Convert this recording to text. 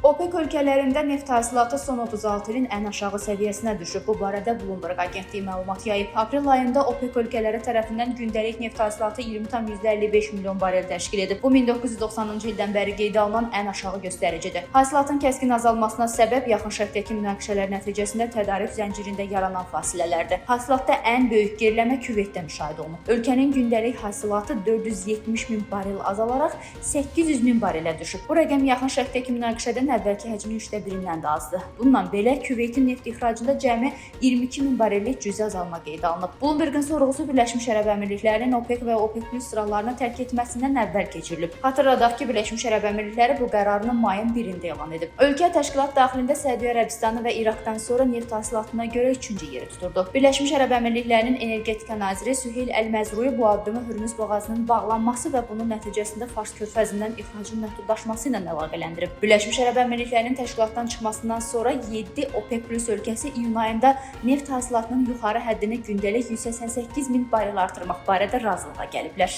OPEC ölkələrində neft hasilatı son 36 ilin ən aşağı səviyyəsinə düşüb. Bu barədə Bloomberg agentliyi məlumat yayıb. Aprel ayında OPEC ölkələri tərəfindən gündəlik neft hasilatı 20,55 milyon barel təşkil edib. Bu 1990-cı ildən bəri qeydə alınan ən aşağı göstəricidir. Hasilatın kəskin azalmasına səbəb yaxın şərqdəki münaqişələr nəticəsində tədarük zəncirində yaranan fasilələrdir. Hasilatda ən böyük geriləmə Küveytdə müşahidə olunub. Ölkənin gündəlik hasilatı 470 min barel azalaraq 800 min barelə düşüb. Bu rəqəm yaxın şərqdəki münaqişədən əvvəlki həcmin 1/3-dən də azdır. Bununla belə Küveytin neft ixracında cəmi 22 min barellik cüzi azalma qeydə alınıb. Bloombergin sorğusu Birləşmiş Ərəb Əmirliklərinin OPEC və OPEC+ sıralarını tərk etməsindən əvvəl keçirilib. Xatırladaq ki, Birləşmiş Ərəb Əmirlikləri bu qərarını mayın 1-də elan edib. Ölkə təşkilat daxilində Səudiyyə Ərəbistanı və İraqdan sonra neft hasilatına görə 3-cü yeri tuturdu. Birləşmiş Ərəb Əmirliklərinin energetika naziri Süheyl Əl-Məzrui bu addımı Hürmüz boğazının bağlanması və bunun nəticəsində Fars körfəzindən ixracın məhdudlaşması ilə əlaqələndirib. Birləşmiş Ərəb Əmirliklərinin təşkilatdan çıxmasından sonra 7 OPEC+ ölkəsi iyun ayında neft hasilatının yuxarı həddini gündəlik 188 min barel artırmaq barədə razılığa gəliblər.